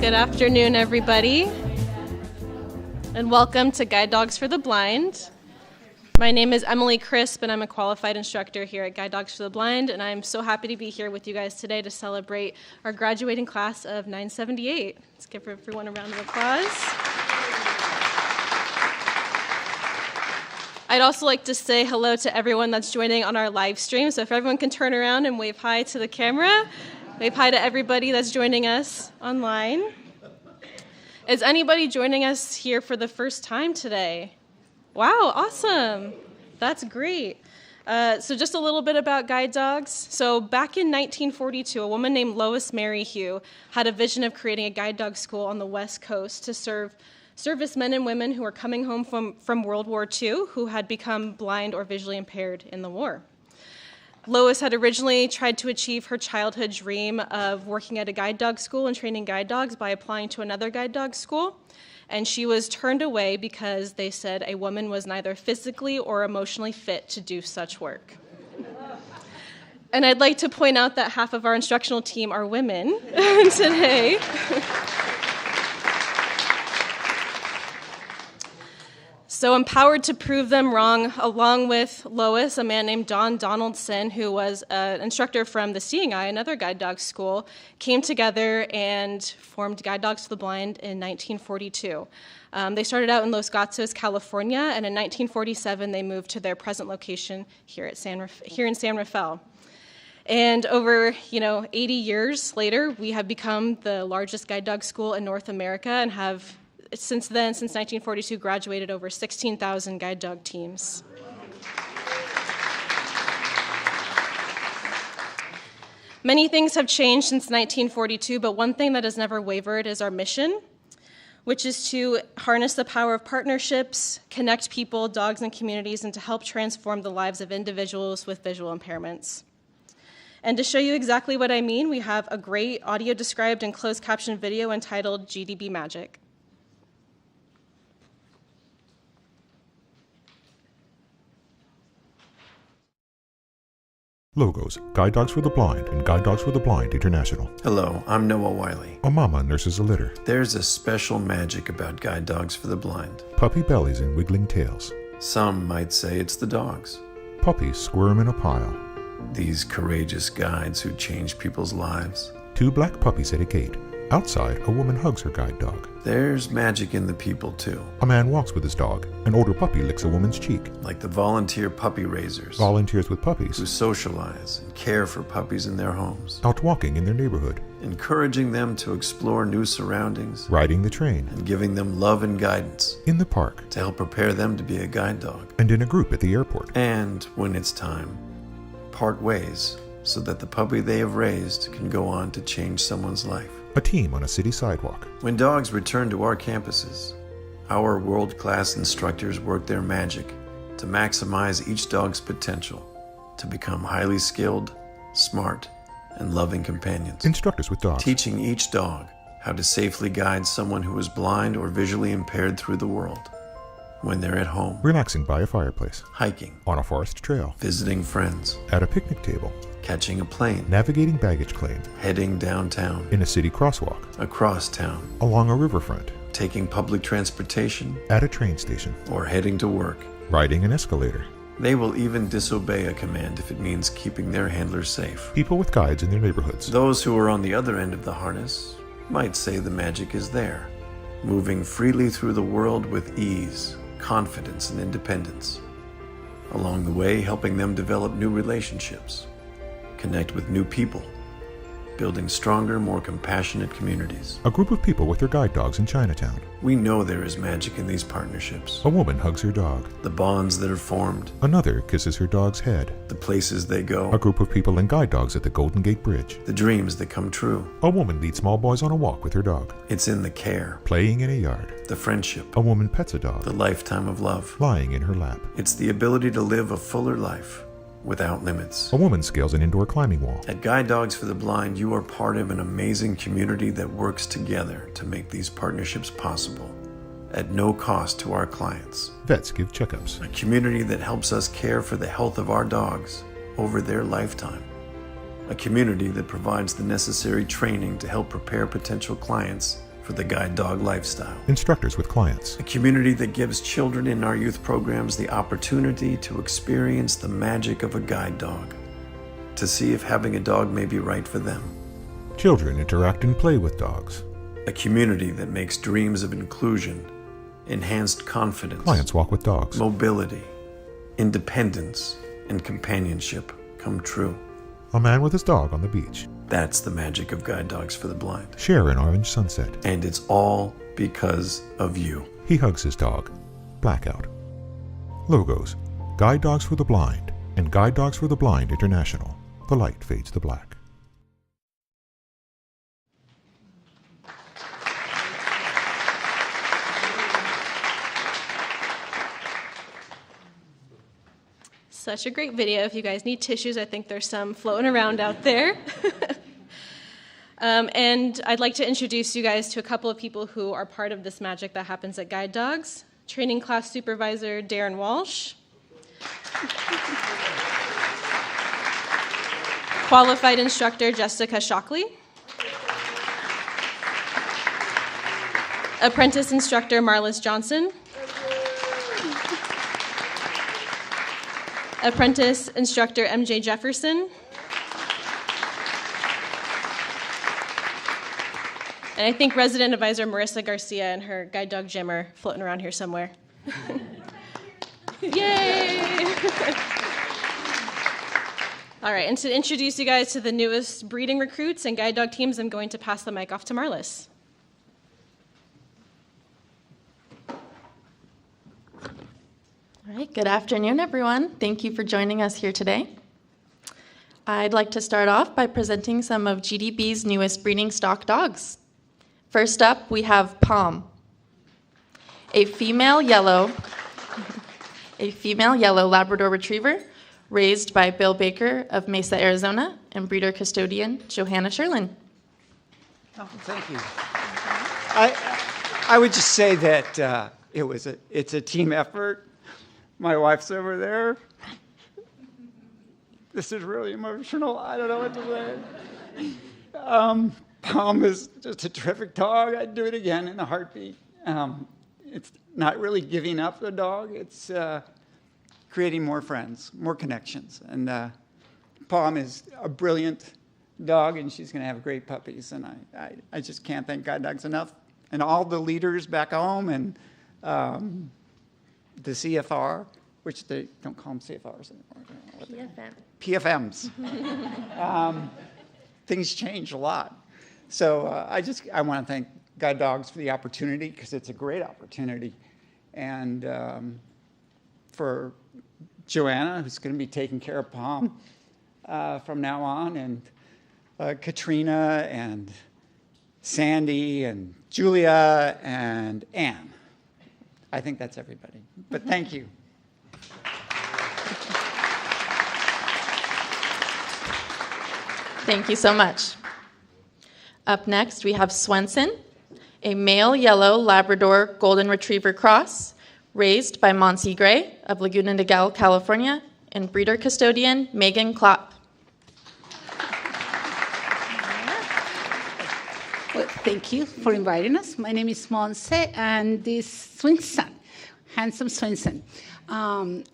Good afternoon, everybody, and welcome to Guide Dogs for the Blind. My name is Emily Crisp, and I'm a qualified instructor here at Guide Dogs for the Blind, and I'm so happy to be here with you guys today to celebrate our graduating class of 978. Let's give everyone a round of applause. I'd also like to say hello to everyone that's joining on our live stream, so if everyone can turn around and wave hi to the camera. Wave hi to everybody that's joining us online. Is anybody joining us here for the first time today? Wow, awesome. That's great. So just a little bit about guide dogs. So back in 1942, a woman named Lois Merrihew had a vision of creating a guide dog school on the West Coast to serve servicemen and women who were coming home from World War II who had become blind or visually impaired in the war. Lois had originally tried to achieve her childhood dream of working at a guide dog school and training guide dogs by applying to another guide dog school, and she was turned away because they said a woman was neither physically or emotionally fit to do such work. And I'd like to point out that half of our instructional team are women today. So empowered to prove them wrong, along with Lois, a man named Don Donaldson, who was an instructor from the Seeing Eye, another guide dog school, came together and formed Guide Dogs for the Blind in 1942. They started out in Los Gatos, California, and in 1947 they moved to their present location here in San Rafael. And over 80 years later, we have become the largest guide dog school in North America and have since 1942, graduated over 16,000 guide dog teams. Many things have changed since 1942, but one thing that has never wavered is our mission, which is to harness the power of partnerships, connect people, dogs, and communities, and to help transform the lives of individuals with visual impairments. And to show you exactly what I mean, we have a great audio-described and closed-captioned video entitled GDB Magic. Logos, Guide Dogs for the Blind and Guide Dogs for the Blind International. Hello, I'm Noah Wiley. A mama nurses a litter. There's a special magic about Guide Dogs for the Blind. Puppy bellies and wiggling tails. Some might say it's the dogs. Puppies squirm in a pile. These courageous guides who change people's lives. 2 black puppies at a gate. Outside, a woman hugs her guide dog. There's magic in the people, too. A man walks with his dog. An older puppy licks a woman's cheek. Like the volunteer puppy raisers. Volunteers with puppies. Who socialize and care for puppies in their homes. Out walking in their neighborhood. Encouraging them to explore new surroundings. Riding the train. And giving them love and guidance. In the park. To help prepare them to be a guide dog. And in a group at the airport. And, when it's time, part ways so that the puppy they have raised can go on to change someone's life. A team on a city sidewalk. When dogs return to our campuses, our world-class instructors work their magic to maximize each dog's potential to become highly skilled, smart, and loving companions. Instructors with dogs. Teaching each dog how to safely guide someone who is blind or visually impaired through the world. When they're at home. Relaxing by a fireplace. Hiking. On a forest trail. Visiting friends. At a picnic table. Catching a plane. Navigating baggage claim. Heading downtown. In a city crosswalk. Across town. Along a riverfront. Taking public transportation. At a train station. Or heading to work. Riding an escalator. They will even disobey a command if it means keeping their handlers safe. People with guides in their neighborhoods. Those who are on the other end of the harness might say the magic is there, moving freely through the world with ease, confidence, and independence. Along the way, helping them develop new relationships, connect with new people, building stronger, more compassionate communities. A group of people with their guide dogs in Chinatown. We know there is magic in these partnerships. A woman hugs her dog. The bonds that are formed. Another kisses her dog's head. The places they go. A group of people and guide dogs at the Golden Gate Bridge. The dreams that come true. A woman leads small boys on a walk with her dog. It's in the care. Playing in a yard. The friendship. A woman pets a dog. The lifetime of love. Lying in her lap. It's the ability to live a fuller life without limits. A woman scales an indoor climbing wall. At Guide Dogs for the Blind, you are part of an amazing community that works together to make these partnerships possible, at no cost to our clients. Vets give checkups. A community that helps us care for the health of our dogs over their lifetime. A community that provides the necessary training to help prepare potential clients for the guide dog lifestyle. Instructors with clients. A community that gives children in our youth programs the opportunity to experience the magic of a guide dog, to see if having a dog may be right for them. Children interact and play with dogs. A community that makes dreams of inclusion, enhanced confidence, Clients walk with dogs. mobility, independence, and companionship come true. A man with his dog on the beach. That's the magic of guide dogs for the blind. Share an orange sunset. And it's all because of you. He hugs his dog. Blackout. Logos. Guide Dogs for the Blind and Guide Dogs for the Blind International. The light fades to black. Such a great video. If you guys need tissues, I think there's some floating around out there. And I'd like to introduce you guys to a couple of people who are part of this magic that happens at Guide Dogs. Training class supervisor Darren Walsh. Qualified instructor Jessica Shockley. Apprentice instructor Marlis Johnson. Apprentice instructor MJ Jefferson. And I think resident advisor Marissa Garcia and her guide dog Jim are floating around here somewhere. Yay! All right, and to introduce you guys to the newest breeding recruits and guide dog teams, I'm going to pass the mic off to Marlis. All right, good afternoon, everyone. Thank you for joining us here today. I'd like to start off by presenting some of GDB's newest breeding stock dogs. First up, we have Palm, a female yellow Labrador Retriever raised by Bill Baker of Mesa, Arizona, and breeder custodian Johanna Sherlin. Oh, thank you. I would just say that it's a team effort. My wife's over there. This is really emotional. I don't know what to say. Palm is just a terrific dog. I'd do it again in a heartbeat. It's not really giving up the dog. It's creating more friends, more connections. And Palm is a brilliant dog, and she's going to have great puppies. And I just can't thank Guide Dogs enough. And all the leaders back home and the CFR, which they don't call them CFRs anymore. PFMs. Things change a lot. So I want to thank Guide Dogs for the opportunity, because it's a great opportunity. And for Joanna, who's going to be taking care of Palm from now on, and Katrina and Sandy and Julia and Anne. I think that's everybody. But thank you. Thank you so much. Up next, we have Swenson, a male yellow Labrador Golden Retriever cross, raised by Monty Gray of Laguna Niguel, California, and breeder custodian Megan Klopp. Well, thank you for inviting us. My name is Monse, and this Swinson, handsome Swinson. I'm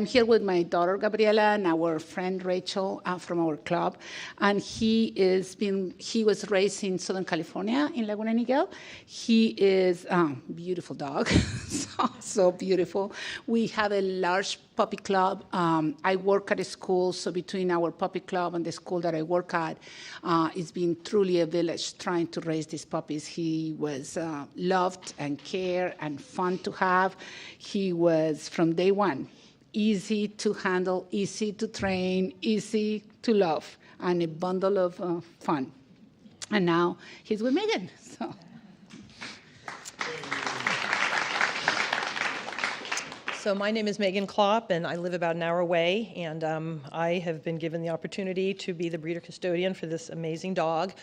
here with my daughter Gabriela and our friend Rachel from our club, and he was raised in Southern California in Laguna Niguel. He is a beautiful dog, so beautiful. We have a large puppy club. I work at a school, so between our puppy club and the school that I work at, it's been truly a village trying to raise these puppies. He was loved and cared and fun to have. He was, from day one, easy to handle, easy to train, easy to love, and a bundle of fun. And now he's with Megan. So my name is Megan Klopp, and I live about an hour away, and I have been given the opportunity to be the breeder custodian for this amazing dog.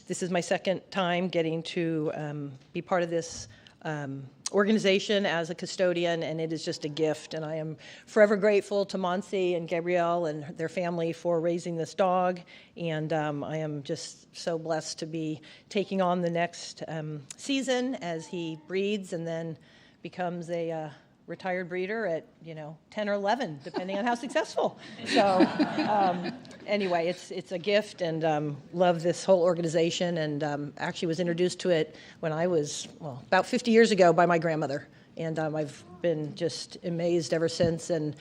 This is my second time getting to be part of this organization as a custodian, and it is just a gift. And I am forever grateful to Monse and Gabrielle and their family for raising this dog. And I am just so blessed to be taking on the next season as he breeds and then becomes a retired breeder at 10 or 11, depending on how successful. So anyway, it's a gift, and love this whole organization, and actually was introduced to it when I was about 50 years ago by my grandmother, and I've been just amazed ever since. And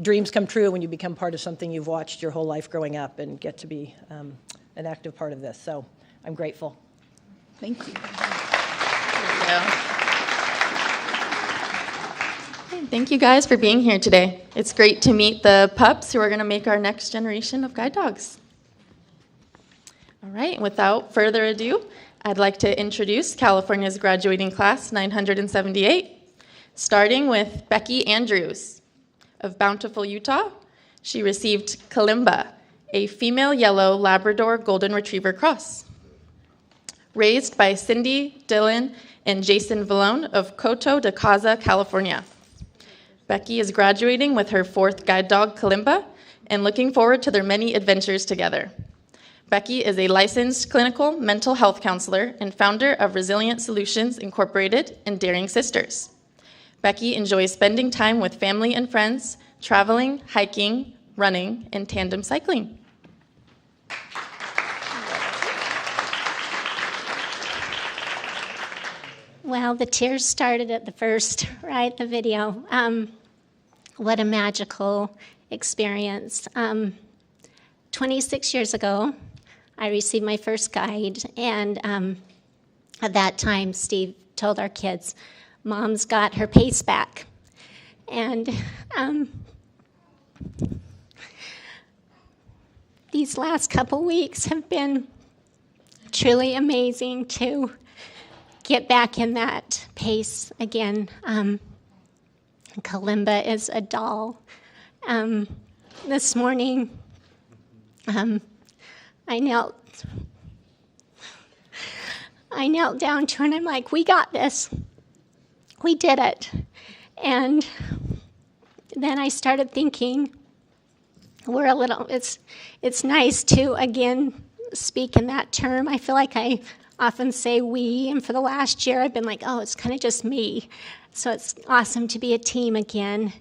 dreams come true when you become part of something you've watched your whole life growing up and get to be an active part of this. So I'm grateful. Thank you. Thank you guys for being here today. It's great to meet the pups who are going to make our next generation of guide dogs. All right, without further ado, I'd like to introduce California's graduating class 978, starting with Becky Andrews. Of Bountiful, Utah, she received Kalimba, a female yellow Labrador Golden Retriever cross. Raised by Cindy, Dylan, and Jason Vallone of Coto de Caza, California. Becky is graduating with her 4th guide dog, Kalimba, and looking forward to their many adventures together. Becky is a licensed clinical mental health counselor and founder of Resilient Solutions Incorporated and Daring Sisters. Becky enjoys spending time with family and friends, traveling, hiking, running, and tandem cycling. Well, the tears started at the first, right, the video. What a magical experience. 26 years ago, I received my first guide, and at that time, Steve told our kids, Mom's got her pace back. And these last couple weeks have been truly amazing to get back in that pace again. Kalimba is a doll. This morning, I knelt down to her and I'm like, we got this. We did it. And then I started thinking, it's nice to, again, speak in that term. I feel like I often say we, and for the last year I've been like, oh, it's kind of just me. So it's awesome to be a team again.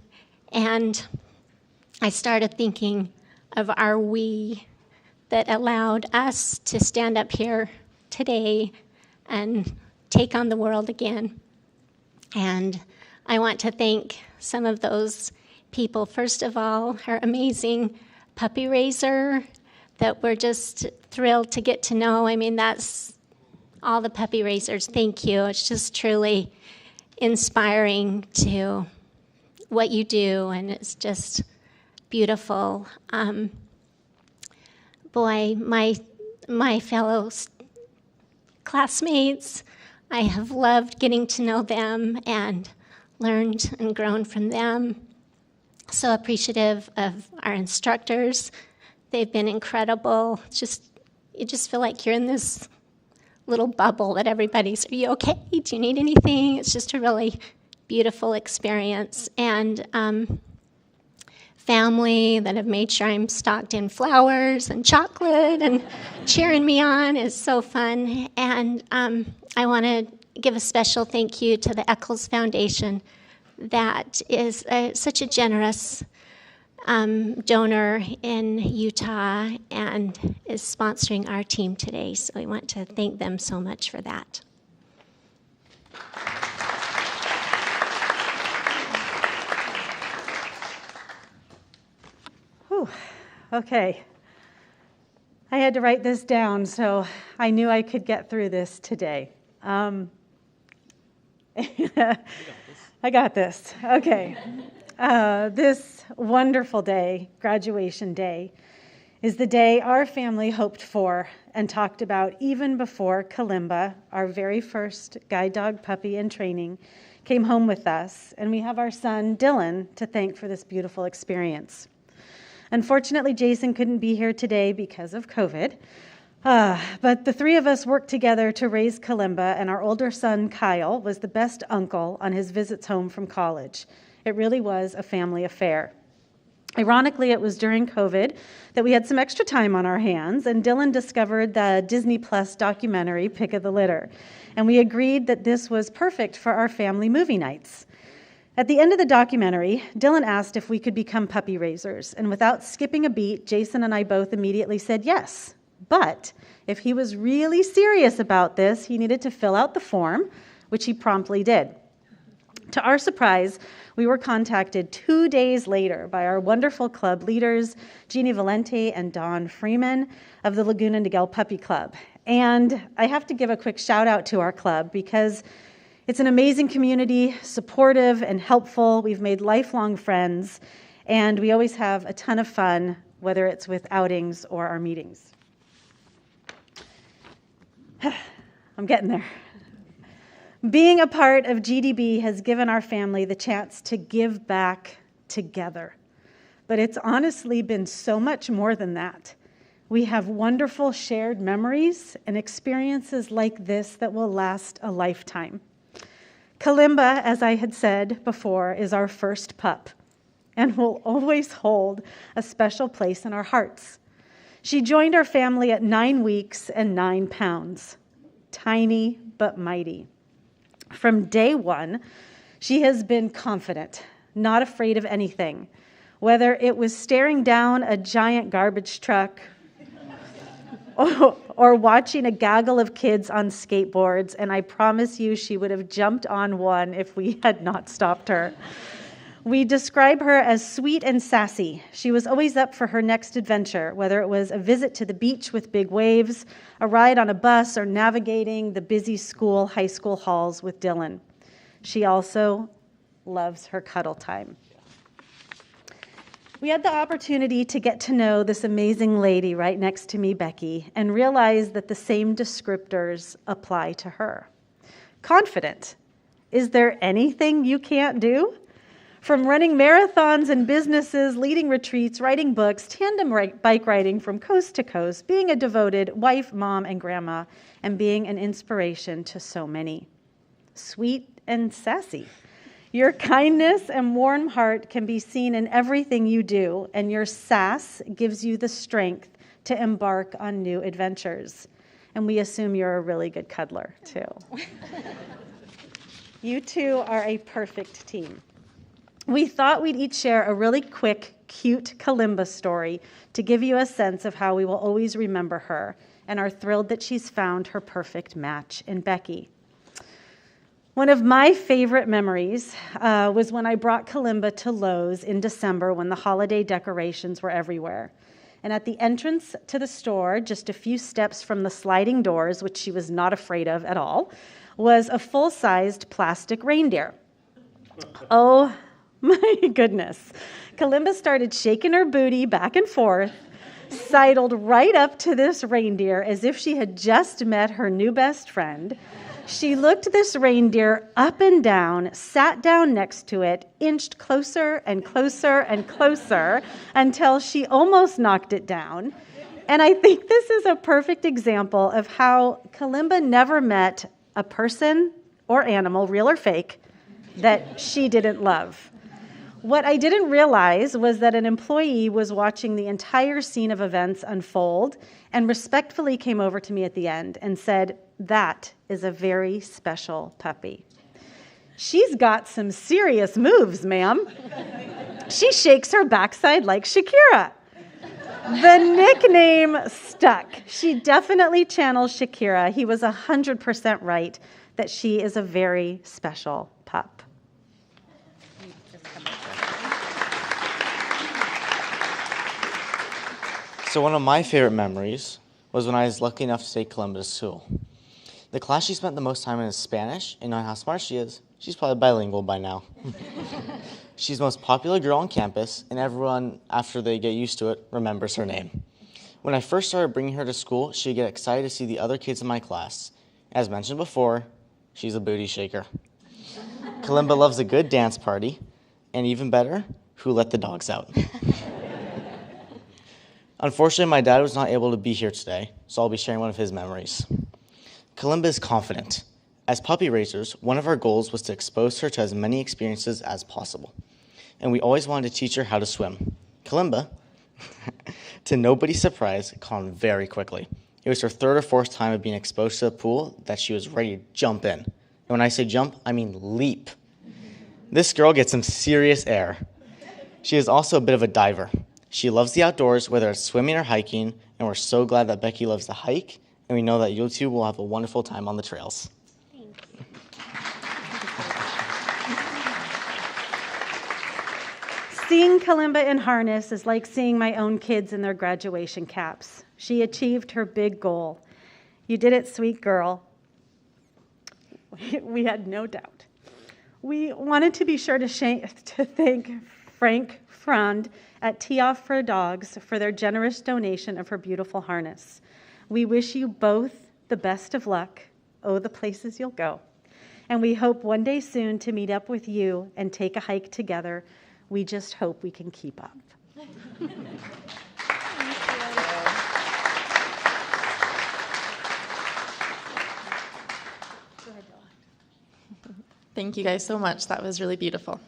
And I started thinking of our we that allowed us to stand up here today and take on the world again. And I want to thank some of those people. First of all, our amazing puppy raiser that we're just thrilled to get to know. I mean, that's all the puppy raisers. Thank you. It's just truly inspiring to what you do, and it's just beautiful. Boy, my fellow classmates, I have loved getting to know them and learned and grown from them. So appreciative of our instructors. They've been incredible. You just feel like you're in this little bubble that everybody's, are you okay? Do you need anything? It's just a really beautiful experience. And family that have made sure I'm stocked in flowers and chocolate and cheering me on is so fun. And I want to give a special thank you to the Eccles Foundation that is such a generous donor in Utah and is sponsoring our team today. So we want to thank them so much for that. Whew. Okay. I had to write this down, so I knew I could get through this today. I got this. Okay. This wonderful day, graduation day, is the day our family hoped for and talked about even before Kalimba, our very first guide dog puppy in training, came home with us, and we have our son, Dylan, to thank for this beautiful experience. Unfortunately, Jason couldn't be here today because of COVID, But the three of us worked together to raise Kalimba, and our older son, Kyle, was the best uncle on his visits home from college. It really was a family affair. Ironically, it was during COVID that we had some extra time on our hands, and Dylan discovered the Disney Plus documentary, Pick of the Litter, and we agreed that this was perfect for our family movie nights. At the end of the documentary, Dylan asked if we could become puppy raisers, and without skipping a beat, Jason and I both immediately said yes. But if he was really serious about this, he needed to fill out the form, which he promptly did. To our surprise, we were contacted 2 days later by our wonderful club leaders, Jeannie Valente and Dawn Freeman of the Laguna Niguel Puppy Club. And I have to give a quick shout out to our club because it's an amazing community, supportive and helpful. We've made lifelong friends, and we always have a ton of fun, whether it's with outings or our meetings. I'm getting there. Being a part of GDB has given our family the chance to give back together. But it's honestly been so much more than that. We have wonderful shared memories and experiences like this that will last a lifetime. Kalimba, as I had said before, is our first pup and will always hold a special place in our hearts. She joined our family at 9 weeks and 9 pounds, tiny but mighty. From day one, she has been confident, not afraid of anything, whether it was staring down a giant garbage truck or watching a gaggle of kids on skateboards, and I promise you she would have jumped on one if we had not stopped her. We describe her as sweet and sassy. She was always up for her next adventure, whether it was a visit to the beach with big waves, a ride on a bus, or navigating the busy high school halls with Dylan. She also loves her cuddle time. We had the opportunity to get to know this amazing lady right next to me, Becky, and realize that the same descriptors apply to her. Confident. Is there anything you can't do? From running marathons and businesses, leading retreats, writing books, tandem bike riding from coast to coast, being a devoted wife, mom, and grandma, and being an inspiration to so many. Sweet and sassy. Your kindness and warm heart can be seen in everything you do, and your sass gives you the strength to embark on new adventures. And we assume you're a really good cuddler, too. You two are a perfect team. We thought we'd each share a really quick, cute Kalimba story to give you a sense of how we will always remember her and are thrilled that she's found her perfect match in Becky. One of my favorite memories was when I brought Kalimba to Lowe's in December when the holiday decorations were everywhere. And at the entrance to the store, just a few steps from the sliding doors, which she was not afraid of at all, was a full-sized plastic reindeer. Oh, my goodness. Kalimba started shaking her booty back and forth, sidled right up to this reindeer as if she had just met her new best friend. She looked this reindeer up and down, sat down next to it, inched closer and closer and closer until she almost knocked it down. And I think this is a perfect example of how Kalimba never met a person or animal, real or fake, that she didn't love. What I didn't realize was that an employee was watching the entire scene of events unfold and respectfully came over to me at the end and said, "That is a very special puppy. She's got some serious moves, ma'am. She shakes her backside like Shakira." The nickname stuck. She definitely channels Shakira. He was 100% right that she is a very special pup. So one of my favorite memories was when I was lucky enough to take Kalimba to school. The class she spent the most time in is Spanish, and knowing how smart she is, she's probably bilingual by now. She's the most popular girl on campus, and everyone, after they get used to it, remembers her name. When I first started bringing her to school, she'd get excited to see the other kids in my class. As mentioned before, she's a booty shaker. Kalimba loves a good dance party, and even better, who let the dogs out. Unfortunately, my dad was not able to be here today, so I'll be sharing one of his memories. Kalimba is confident. As puppy raisers, one of our goals was to expose her to as many experiences as possible. And we always wanted to teach her how to swim. Kalimba, to nobody's surprise, caught on very quickly. It was her third or fourth time of being exposed to the pool that she was ready to jump in. And when I say jump, I mean leap. This girl gets some serious air. She is also a bit of a diver. She loves the outdoors, whether it's swimming or hiking, and we're so glad that Becky loves to hike, and we know that you two will have a wonderful time on the trails. Seeing Kalimba in harness is like seeing my own kids in their graduation caps. She achieved her big goal. You did it, sweet girl. We had no doubt. We wanted to be sure to thank Frank Frond at Tee Off for Dogs for their generous donation of her beautiful harness. We wish you both the best of luck. Oh, the places you'll go. And we hope one day soon to meet up with you and take a hike together. We just hope we can keep up. Thank you guys so much. That was really beautiful.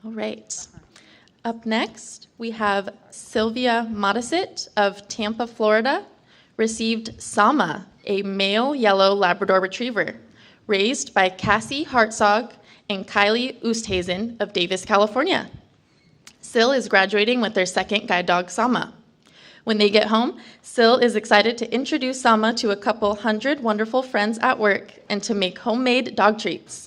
All right. Up next, we have Sylvia Modesitt of Tampa, Florida, received Sama, a male yellow Labrador Retriever, raised by Cassie Hartzog and Kylie Oosthuizen of Davis, California. Syl is graduating with their second guide dog, Sama. When they get home, Syl is excited to introduce Sama to a couple hundred wonderful friends at work and to make homemade dog treats.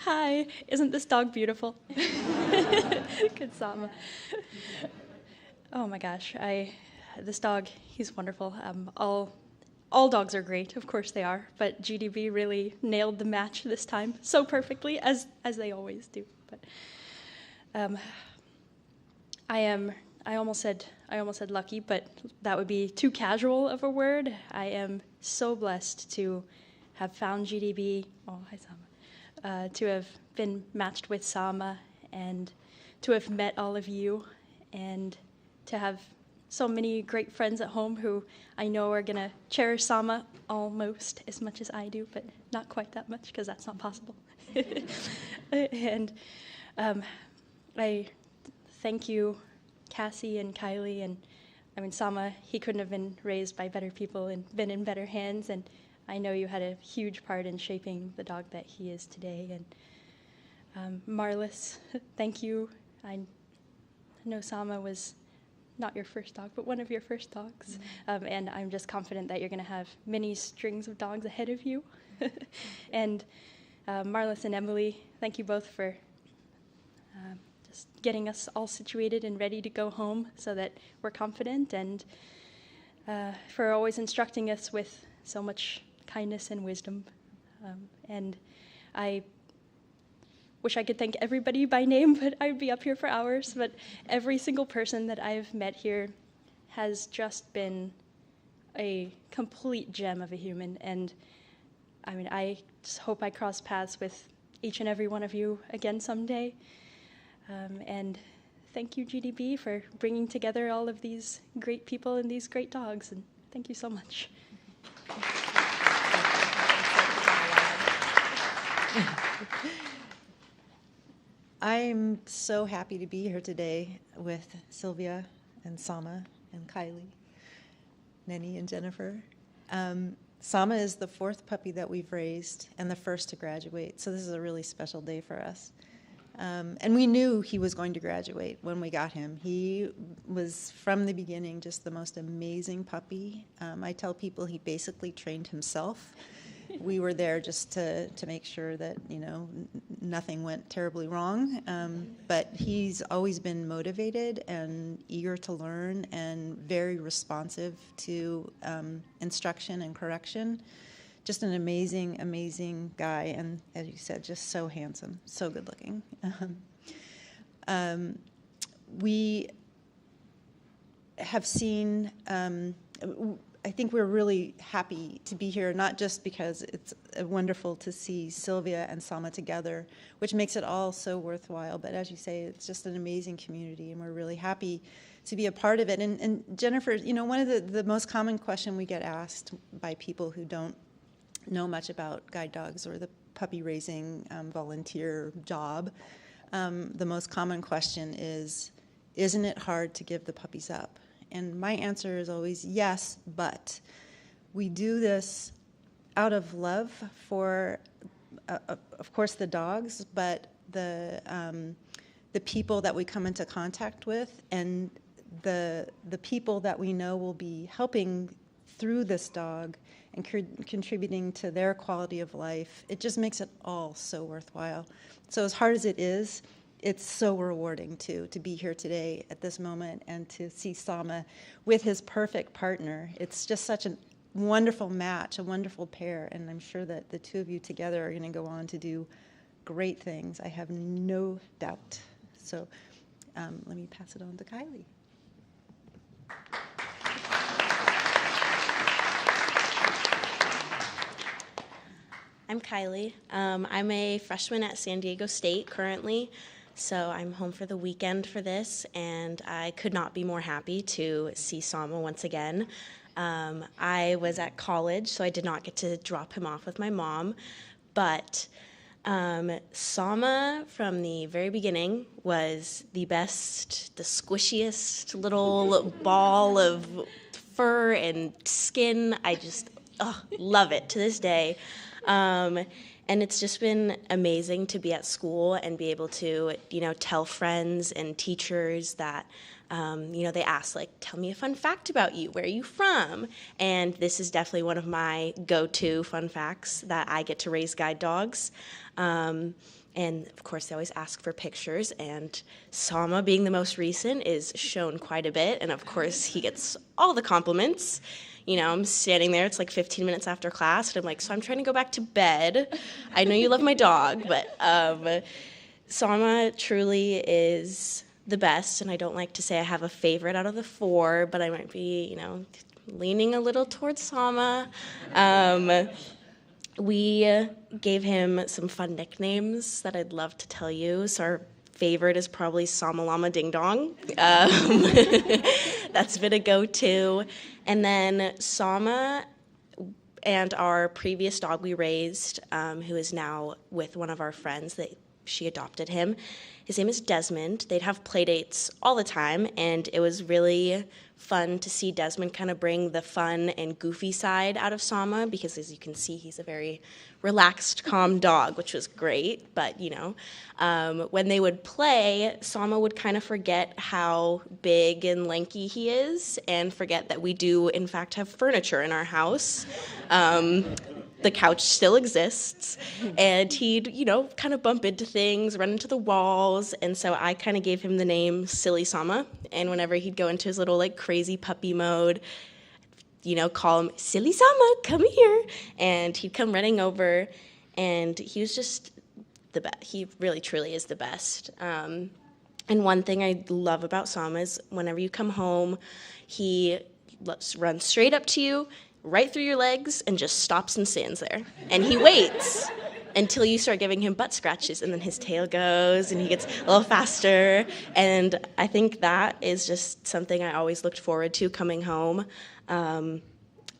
Hi, isn't this dog beautiful? Good Sama. Oh my gosh, this dog, he's wonderful. All dogs are great, of course they are, but GDB really nailed the match this time so perfectly, as they always do. But I almost said lucky, but that would be too casual of a word. I am so blessed to have found GDB. Oh, hi Sama. To have been matched with Sama and to have met all of you and to have so many great friends at home who I know are going to cherish Sama almost as much as I do, but not quite that much because that's not possible. And I thank you, Cassie and Kylie, and I mean, Sama, he couldn't have been raised by better people and been in better hands, and I know you had a huge part in shaping the dog that he is today. And Marlis, thank you. I know Sama was not your first dog, but one of your first dogs. Mm-hmm. And I'm just confident that you're going to have many strings of dogs ahead of you. And Marlis and Emily, thank you both for just getting us all situated and ready to go home so that we're confident, and for always instructing us with so much kindness and wisdom. And I wish I could thank everybody by name, but I'd be up here for hours. But every single person that I've met here has just been a complete gem of a human. And I mean, I just hope I cross paths with each and every one of you again someday. And thank you, GDB, for bringing together all of these great people and these great dogs. And thank you so much. I'm so happy to be here today with Sylvia and Sama and Kylie, Nenny and Jennifer. Sama is the fourth puppy that we've raised and the first to graduate, so this is a really special day for us. And we knew he was going to graduate when we got him. He was, from the beginning, just the most amazing puppy. I tell people he basically trained himself. We were there just to make sure that, you know, nothing went terribly wrong. But he's always been motivated and eager to learn and very responsive to instruction and correction. Just an amazing, amazing guy, and as you said, just so handsome, so good looking. We have seen, I think we're really happy to be here, not just because it's wonderful to see Sylvia and Sama together, which makes it all so worthwhile, but as you say, it's just an amazing community, and we're really happy to be a part of it. And Jennifer, you know, one of the most common question we get asked by people who don't know much about guide dogs or the puppy raising volunteer job, the most common question is, isn't it hard to give the puppies up? And my answer is always yes, but we do this out of love for, of course, the dogs, but the people that we come into contact with, and the people that we know will be helping through this dog and contributing to their quality of life. It just makes it all so worthwhile. So as hard as it is, it's so rewarding to be here today at this moment and to see Sama with his perfect partner. It's just such a wonderful match, a wonderful pair, and I'm sure that the two of you together are going to go on to do great things. I have no doubt. So let me pass it on to Kylie. I'm Kylie. I'm a freshman at San Diego State currently, so I'm home for the weekend for this, and I could not be more happy to see Sama once again. I was at college, so I did not get to drop him off with my mom, but Sama from the very beginning was the best, the squishiest little ball of fur and skin. I just love it to this day. And it's just been amazing to be at school and be able to, tell friends and teachers that, they ask, like, tell me a fun fact about you. Where are you from? And this is definitely one of my go-to fun facts, that I get to raise guide dogs. And, of course, they always ask for pictures. And Sama, being the most recent, is shown quite a bit. And, of course, he gets all the compliments. I'm standing there, it's like 15 minutes after class, and I'm like, so I'm trying to go back to bed. I know you love my dog, but Sama truly is the best, and I don't like to say I have a favorite out of the four, but I might be, leaning a little towards Sama. We gave him some fun nicknames that I'd love to tell you. So our favorite is probably Sama Llama Ding Dong. That's been a go-to. And then Sama and our previous dog we raised, who is now with one of our friends, she adopted him. His name is Desmond. They'd have play dates all the time, and it was really fun to see Desmond kind of bring the fun and goofy side out of Sama, because as you can see, he's a very relaxed, calm dog, which was great. But, when they would play, Sama would kind of forget how big and lanky he is and forget that we do, in fact, have furniture in our house. The couch still exists, and he'd, kind of bump into things, run into the walls, and so I kind of gave him the name Silly Sama, and whenever he'd go into his little, crazy puppy mode, call him, Silly Sama, come here, and he'd come running over, and he was just the best. He really, truly is the best. And one thing I love about Sama is whenever you come home, he runs straight up to you, right through your legs, and just stops and stands there. And he waits until you start giving him butt scratches, and then his tail goes, and he gets a little faster. And I think that is just something I always looked forward to coming home,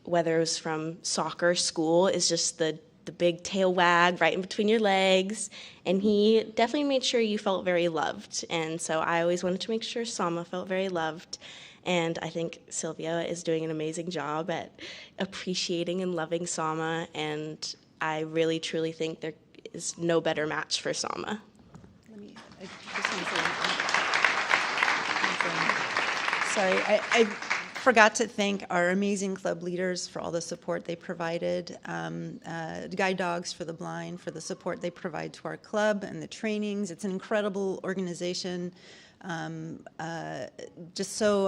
whether it was from soccer, school, is just the big tail wag right in between your legs. And he definitely made sure you felt very loved. And so I always wanted to make sure Sama felt very loved. And I think Sylvia is doing an amazing job at appreciating and loving Sama, and I really, truly think there is no better match for Sama. Sorry, I forgot to thank our amazing club leaders for all the support they provided, Guide Dogs for the Blind for the support they provide to our club and the trainings. It's an incredible organization. I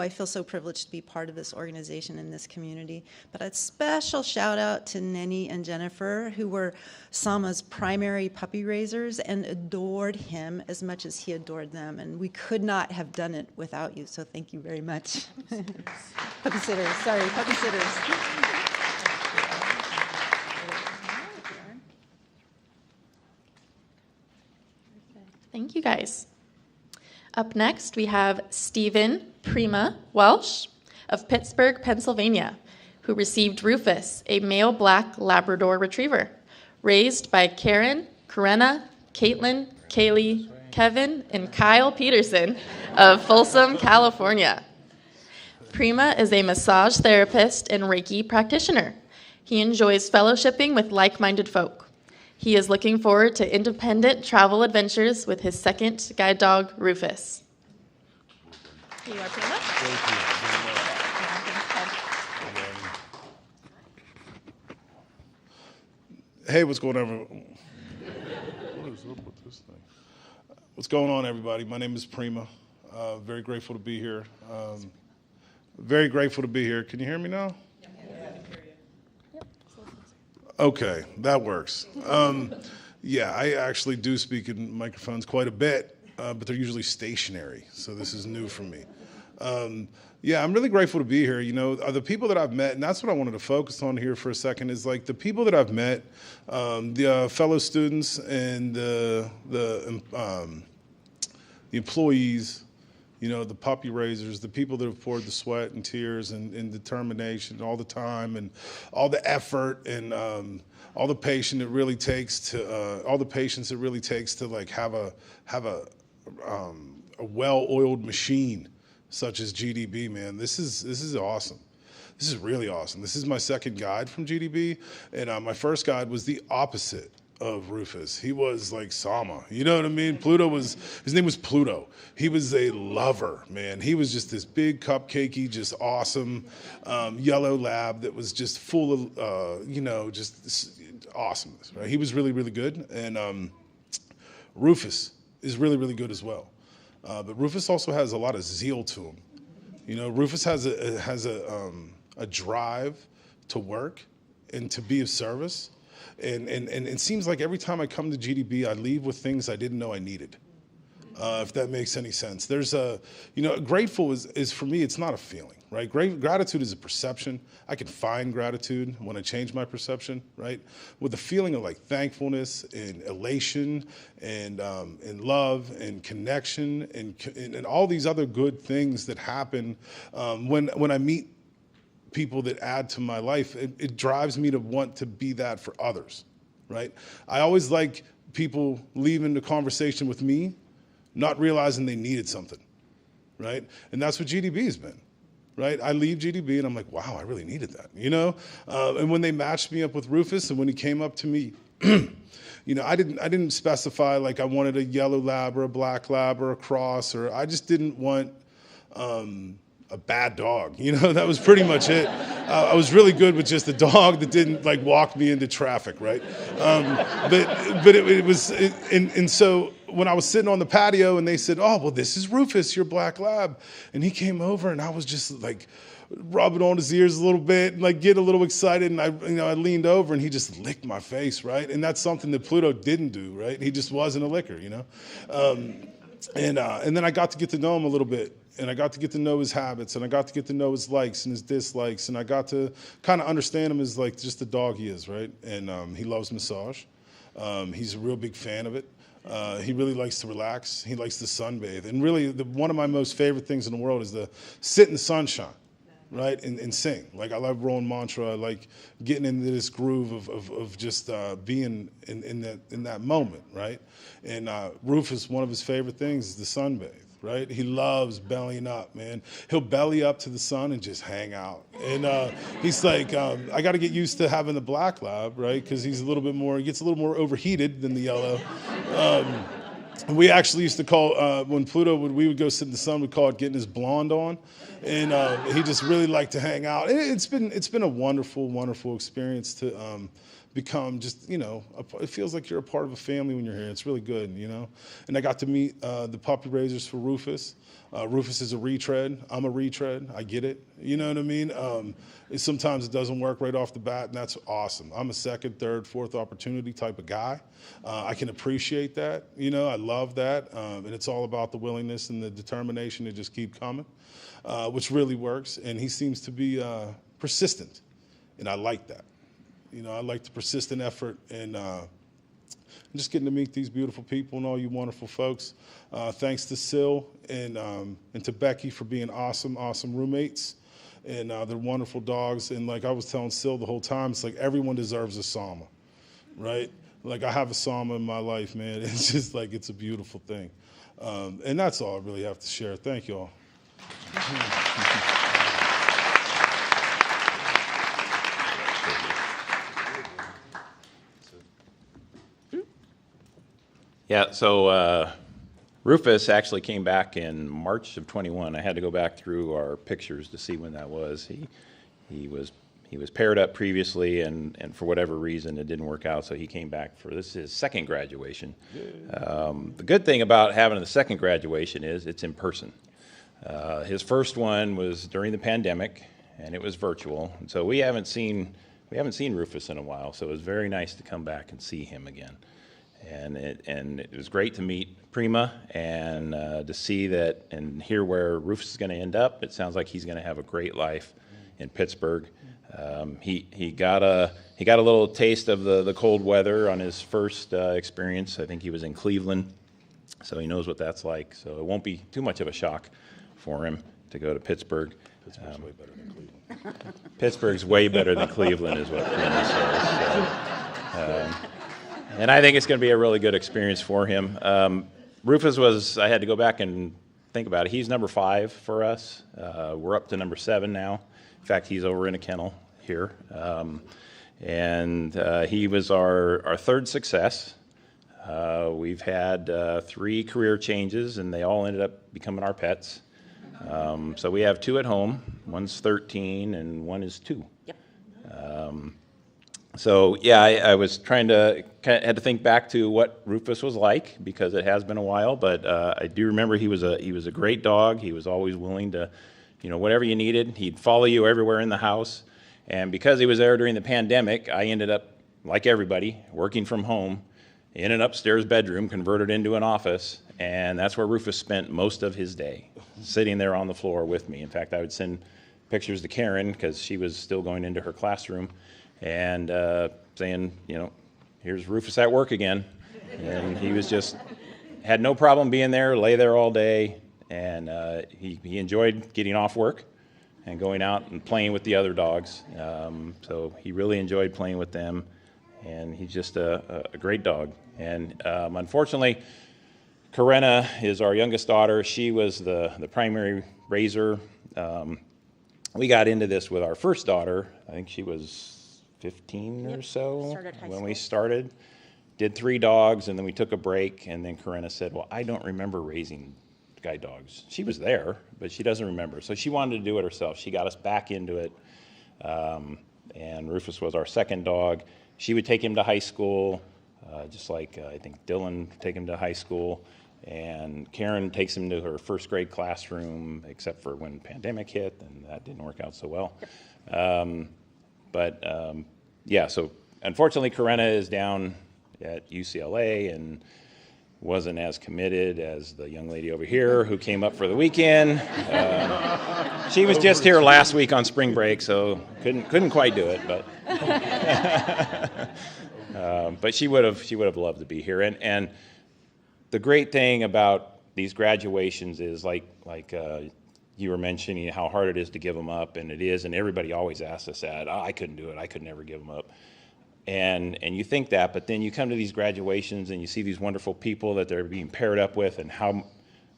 feel so privileged to be part of this organization and this community. But a special shout out to Nenny and Jennifer, who were Sama's primary puppy raisers and adored him as much as he adored them. And we could not have done it without you, so thank you very much. Puppy sitters, sorry, puppy sitters. Thank you, guys. Up next, we have Stephen Prima Welsh of Pittsburgh, Pennsylvania, who received Rufus, a male black Labrador retriever, raised by Karen, Karenna, Caitlin, Kaylee, Kevin, and Kyle Peterson of Folsom, California. Prima is a massage therapist and Reiki practitioner. He enjoys fellowshipping with like-minded folk. He is looking forward to independent travel adventures with his second guide dog, Rufus. Here you are, Prima. Thank you very much. Hey, what's going on? What is up with this thing? What's going on, everybody? My name is Prima. Very grateful to be here. Very grateful to be here. Can you hear me now? Okay, that works. Yeah, I actually do speak in microphones quite a bit, but they're usually stationary, so this is new for me. Yeah, I'm really grateful to be here. You know, the people that I've met, and that's what I wanted to focus on here for a second, is like the people that I've met, the fellow students and the employees, you know, the puppy raisers, the people that have poured the sweat and tears and determination all the time and all the effort and all the patience it really takes to like have a well-oiled machine such as GDB, man. This is awesome. This is really awesome. This is my second guide from GDB, and my first guide was the opposite of Rufus. He was like Sama, you know what I mean? His name was Pluto. He was a lover, man. He was just this big cupcakey, just awesome yellow lab that was just full of, just awesomeness, right? He was really, really good. And Rufus is really, really good as well. But Rufus also has a lot of zeal to him. You know, Rufus has a drive to work and to be of service. And it seems like every time I come to GDB, I leave with things I didn't know I needed, if that makes any sense. There's grateful is for me, it's not a feeling, right? Gratitude is a perception. I can find gratitude when I change my perception, right? With a feeling of like thankfulness and elation and love and connection and all these other good things that happen when I meet people that add to my life. It drives me to want to be that for others, right? I always like people leaving the conversation with me, not realizing they needed something, right? And that's what GDB has been, right? I leave GDB and I'm like, wow, I really needed that, you know? And when they matched me up with Rufus and when he came up to me, you know, I didn't specify like I wanted a yellow lab or a black lab or a cross, or I just didn't want a bad dog, you know, that was pretty much it. I was really good with just a dog that didn't like walk me into traffic, right? And so when I was sitting on the patio and they said, oh, well, this is Rufus, your black lab. And he came over and I was just like rubbing on his ears a little bit and like get a little excited. And I leaned over and he just licked my face, right? And that's something that Pluto didn't do, right? He just wasn't a licker, you know? And then I got to get to know him a little bit. And I got to get to know his habits, and I got to get to know his likes and his dislikes, and I got to kind of understand him as like just the dog he is, right? And he loves massage. He's a real big fan of it. He really likes to relax. He likes to sunbathe. And really, one of my most favorite things in the world is to sit in the sunshine, right, and sing. Like, I love rolling mantra. I like getting into this groove of just being in that moment, right? And Rufus, one of his favorite things is the sunbathe. Right? He loves bellying up, man. He'll belly up to the sun and just hang out. And he's like, I got to get used to having the black lab, right? Because he gets a little more overheated than the yellow. We actually used to call, when we would go sit in the sun, we'd call it getting his blonde on. And he just really liked to hang out. It's been a wonderful, wonderful experience to become just, it feels like you're a part of a family when you're here. It's really good, And I got to meet the puppy raisers for Rufus. Rufus is a retread. I'm a retread. I get it. You know what I mean? Sometimes it doesn't work right off the bat, and that's awesome. I'm a second, third, fourth opportunity type of guy. I can appreciate that. I love that. And it's all about the willingness and the determination to just keep coming, which really works. And he seems to be persistent, and I like that. I like the persistent effort and just getting to meet these beautiful people and all you wonderful folks. Thanks to Sil and to Becky for being awesome roommates. And they're wonderful dogs. And like I was telling Sil the whole time, it's like everyone deserves a Sama, right? Like I have a Sama in my life, man. It's just like it's a beautiful thing. And that's all I really have to share. Thank you all. Yeah, so Rufus actually came back in March of 21. I had to go back through our pictures to see when that was. He was paired up previously, and for whatever reason it didn't work out, so he came back for this is his second graduation. The good thing about having the second graduation is it's in person. His first one was during the pandemic, and it was virtual, and so we haven't seen Rufus in a while, so it was very nice to come back and see him again. And it was great to meet Prima and to see that and hear where Rufus is going to end up. It sounds like he's going to have a great life in Pittsburgh. He got a little taste of the cold weather on his first experience. I think he was in Cleveland, so he knows what that's like. So it won't be too much of a shock for him to go to Pittsburgh. Pittsburgh's way better than Cleveland. Pittsburgh's way better than Cleveland is what Prima says. So, and I think it's going to be a really good experience for him. Rufus I had to go back and think about it. He's number 5 for us. We're up to number 7 now. In fact, he's over in a kennel here. And he was our third success. We've had 3 career changes, and they all ended up becoming our pets. So we have 2 at home. One's 13, and one is 2. Yep. So yeah, I was had to think back to what Rufus was like because it has been a while. But I do remember he was a great dog. He was always willing to, whatever you needed, he'd follow you everywhere in the house. And because he was there during the pandemic, I ended up, like everybody, working from home in an upstairs bedroom converted into an office, and that's where Rufus spent most of his day, sitting there on the floor with me. In fact, I would send pictures to Karen because she was still going into her classroom. And saying, here's Rufus at work again. And he was had no problem being there, lay there all day. And he enjoyed getting off work and going out and playing with the other dogs. So he really enjoyed playing with them. And he's just a great dog. And unfortunately, Corinna is our youngest daughter. She was the primary raiser. We got into this with our first daughter. I think she was 15 or so when we started. Did 3 dogs, and then we took a break, and then Corinna said, well, I don't remember raising guide dogs. She was there, but she doesn't remember. So she wanted to do it herself. She got us back into it, and Rufus was our second dog. She would take him to high school, just like I think Dylan would take him to high school, and Karen takes him to her first grade classroom, except for when the pandemic hit, and that didn't work out so well. So unfortunately, Corinna is down at UCLA and wasn't as committed as the young lady over here who came up for the weekend. She was just here last week on spring break, so couldn't quite do it, but she would have loved to be here. And the great thing about these graduations is like you were mentioning how hard it is to give them up, and it is, and everybody always asks us that. I couldn't do it. I could never give them up. And you think that, but then you come to these graduations and you see these wonderful people that they're being paired up with and how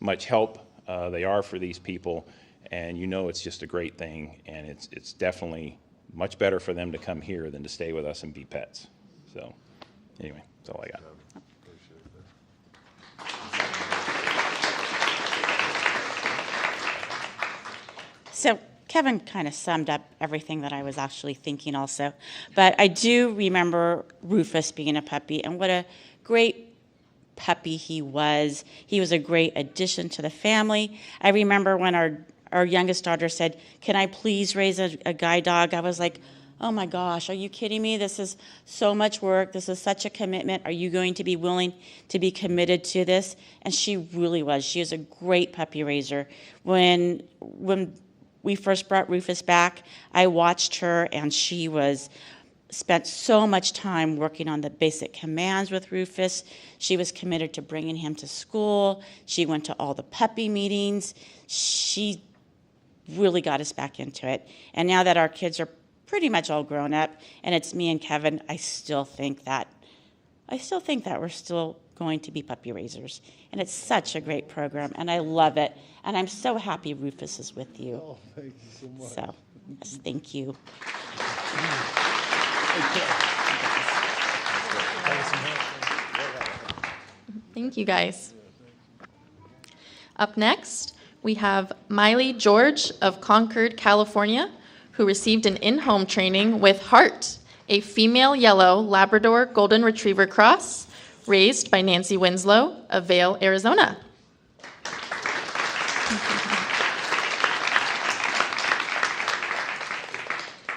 much help they are for these people, and it's just a great thing, and it's definitely much better for them to come here than to stay with us and be pets. So anyway, that's all I got. So Kevin kind of summed up everything that I was actually thinking also. But I do remember Rufus being a puppy, and what a great puppy he was. He was a great addition to the family. I remember when our youngest daughter said, "Can I please raise a guide dog?" I was like, "Oh my gosh, are you kidding me? This is so much work. This is such a commitment. Are you going to be willing to be committed to this?" And she really was. She is a great puppy raiser. When we first brought Rufus back, I watched her, and she spent so much time working on the basic commands with Rufus. She was committed to bringing him to school. She went to all the puppy meetings. She really got us back into it. And now that our kids are pretty much all grown up and it's me and Kevin, I still think that we're still going to be puppy raisers. And it's such a great program, and I love it. And I'm so happy Rufus is with you. Oh, thank you so much. So, yes, thank you. Thank you, guys. Up next, we have Miley George of Concord, California, who received an in-home training with Heart, a female yellow Labrador Golden Retriever cross raised by Nancy Winslow of Vail, Arizona.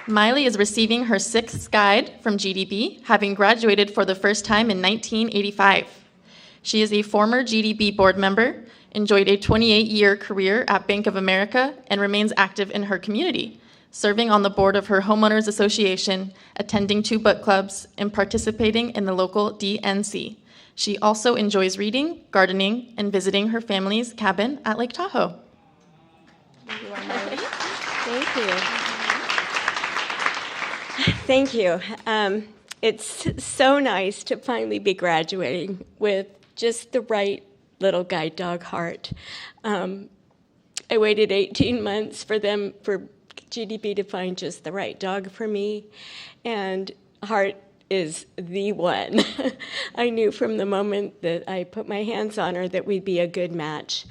Miley is receiving her 6th guide from GDB, having graduated for the first time in 1985. She is a former GDB board member, enjoyed a 28-year career at Bank of America, and remains active in her community, serving on the board of her homeowners association, attending 2 book clubs, and participating in the local DNC. She also enjoys reading, gardening, and visiting her family's cabin at Lake Tahoe. Thank you. Thank you. It's so nice to finally be graduating with just the right little guide dog, Heart. I waited 18 months for GDB to find just the right dog for me, and Heart is the one. I knew from the moment that I put my hands on her that we'd be a good match.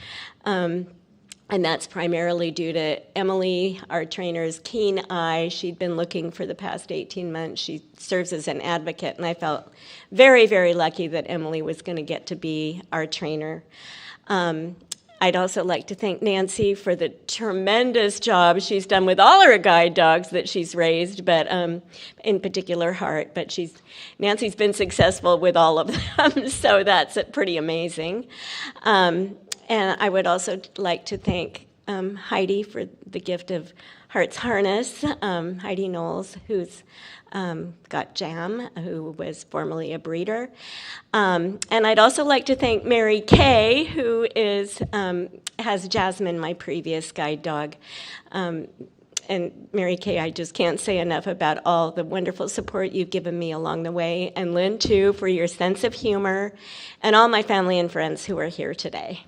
And that's primarily due to Emily, our trainer's keen eye. She'd been looking for the past 18 months. She serves as an advocate, and I felt very, very lucky that Emily was going to get to be our trainer. I'd also like to thank Nancy for the tremendous job she's done with all her guide dogs that she's raised, but in particular Heart. But Nancy's been successful with all of them, so that's pretty amazing. And I would also like to thank Heidi for the gift of Heart's harness, Heidi Knowles, who's got Jam, who was formerly a breeder. And I'd also like to thank Mary Kay, who has Jasmine, my previous guide dog. And Mary Kay, I just can't say enough about all the wonderful support you've given me along the way. And Lynn, too, for your sense of humor, and all my family and friends who are here today.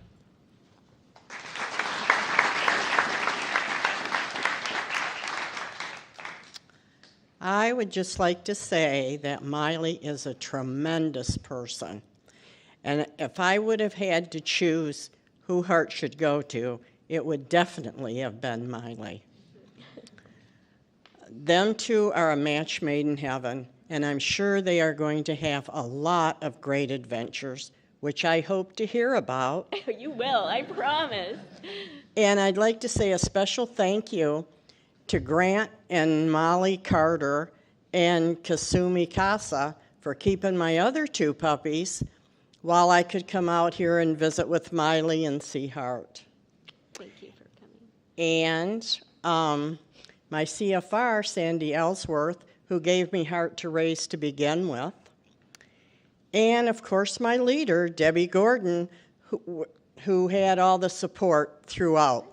I would just like to say that Miley is a tremendous person. And if I would have had to choose who Heart should go to, it would definitely have been Miley. Them two are a match made in heaven, and I'm sure they are going to have a lot of great adventures, which I hope to hear about. You will, I promise. And I'd like to say a special thank you to Grant and Molly Carter and Kasumi Casa for keeping my other 2 puppies while I could come out here and visit with Miley and see Heart. Thank you for coming. And my CFR, Sandy Ellsworth, who gave me Heart to raise to begin with. And, of course, my leader, Debbie Gordon, who had all the support throughout.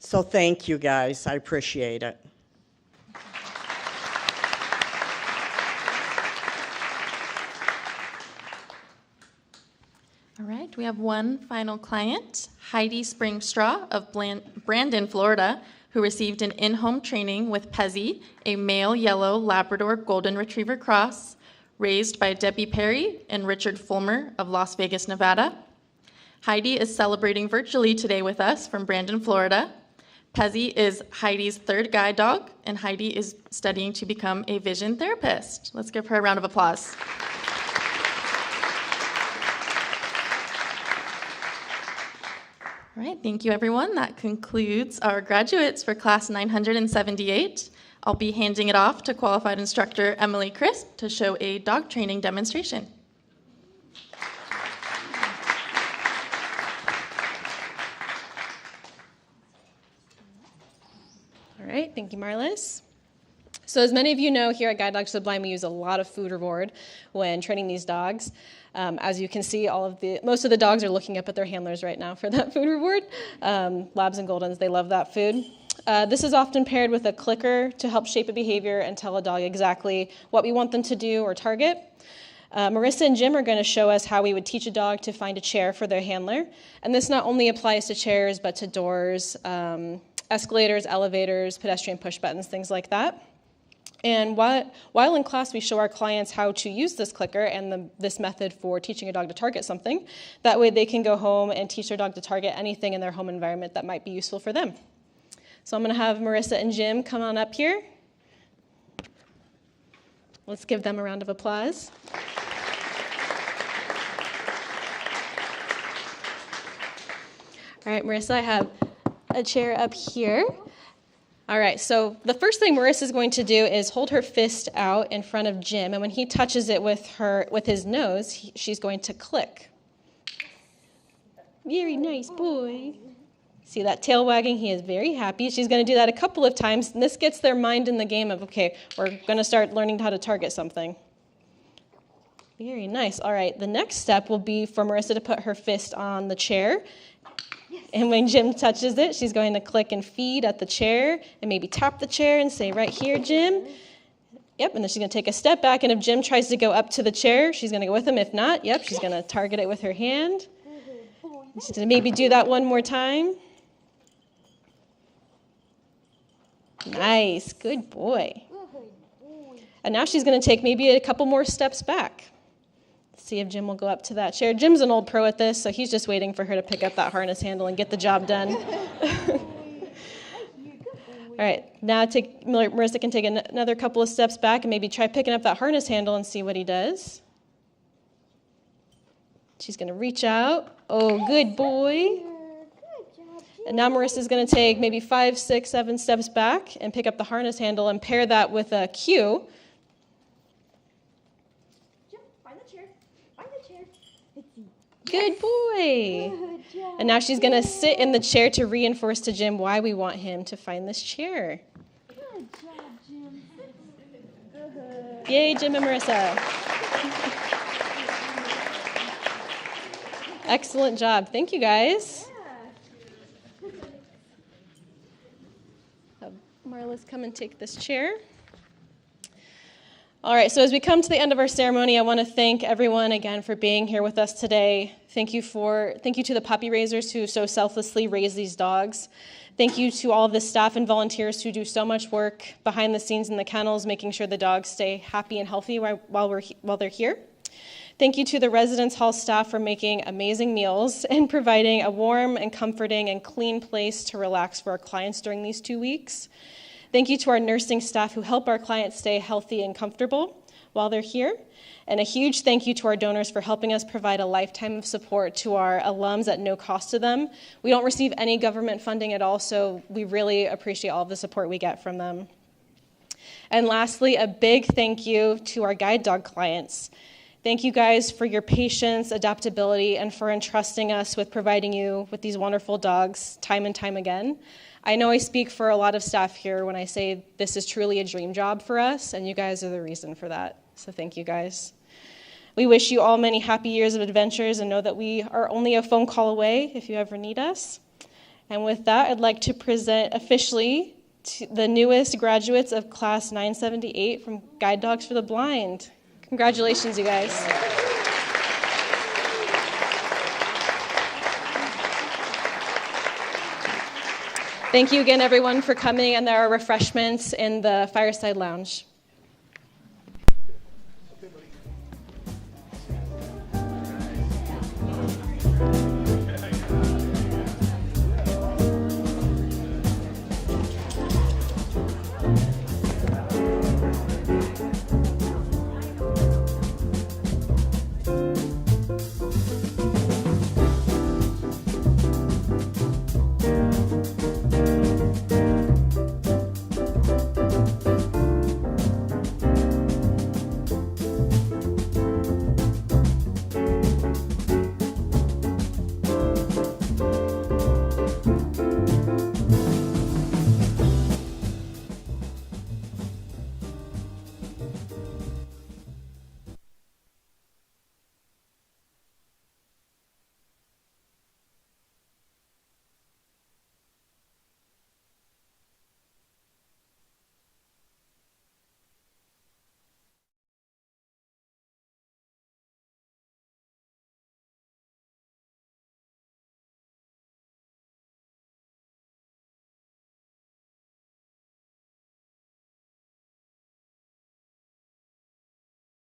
So thank you, guys. I appreciate it. All right, we have one final client, Heidi Springstraw of Brandon, Florida, who received an in-home training with Pezzy, a male yellow Labrador Golden Retriever cross, raised by Debbie Perry and Richard Fulmer of Las Vegas, Nevada. Heidi is celebrating virtually today with us from Brandon, Florida. Pezzy is Heidi's third guide dog, and Heidi is studying to become a vision therapist. Let's give her a round of applause. All right, thank you, everyone. That concludes our graduates for class 978. I'll be handing it off to qualified instructor Emily Crisp to show a dog training demonstration. All right, thank you, Marlis. So as many of you know, here at Guide Dogs for the Blind, we use a lot of food reward when training these dogs. As you can see, most of the dogs are looking up at their handlers right now for that food reward. Labs and Goldens, they love that food. This is often paired with a clicker to help shape a behavior and tell a dog exactly what we want them to do or target. Marissa and Jim are going to show us how we would teach a dog to find a chair for their handler. And this not only applies to chairs, but to doors, escalators, elevators, pedestrian push buttons, things like that. And while in class, we show our clients how to use this clicker and this method for teaching a dog to target something. That way they can go home and teach their dog to target anything in their home environment that might be useful for them. So I'm going to have Marissa and Jim come on up here. Let's give them a round of applause. All right, Marissa, I have a chair up here. All right, so the first thing Marissa's going to do is hold her fist out in front of Jim, and when he touches it with his nose, she's going to click. Very nice boy. See that tail wagging? He is very happy. She's going to do that a couple of times, and this gets their mind in the game of, okay, we're going to start learning how to target something. Very nice. All right, the next step will be for Marissa to put her fist on the chair. And when Jim touches it, she's going to click and feed at the chair and maybe tap the chair and say, right here, Jim. Yep, and then she's going to take a step back, and if Jim tries to go up to the chair, she's going to go with him. If not, yep, she's going to target it with her hand. She's going to maybe do that one more time. Nice, good boy. And now she's going to take maybe a couple more steps back. See if Jim will go up to that chair. Jim's an old pro at this, so he's just waiting for her to pick up that harness handle and get the job done. All right, now Marissa can take another couple of steps back and maybe try picking up that harness handle and see what he does. She's going to reach out. Oh, good boy. And now Marissa's going to take maybe 5, 6, 7 steps back and pick up the harness handle and pair that with a cue. Good boy. And now she's going to sit in the chair to reinforce to Jim why we want him to find this chair. Good job, Jim. Yay, Jim and Marissa. Excellent job. Thank you, guys. Marla's come and take this chair. All right, so as we come to the end of our ceremony, I want to thank everyone again for being here with us today. Thank you to the puppy raisers who so selflessly raise these dogs. Thank you to all of the staff and volunteers who do so much work behind the scenes in the kennels, making sure the dogs stay happy and healthy while they're here. Thank you to the residence hall staff for making amazing meals and providing a warm and comforting and clean place to relax for our clients during these 2 weeks. Thank you to our nursing staff who help our clients stay healthy and comfortable while they're here. And a huge thank you to our donors for helping us provide a lifetime of support to our alums at no cost to them. We don't receive any government funding at all, so we really appreciate all of the support we get from them. And lastly, a big thank you to our guide dog clients. Thank you guys for your patience, adaptability, and for entrusting us with providing you with these wonderful dogs time and time again. I know I speak for a lot of staff here when I say this is truly a dream job for us, and you guys are the reason for that. So thank you guys. We wish you all many happy years of adventures and know that we are only a phone call away if you ever need us. And with that, I'd like to present officially to the newest graduates of Class 978 from Guide Dogs for the Blind. Congratulations, you guys. Thank you again, everyone, for coming, and there are refreshments in the Fireside Lounge.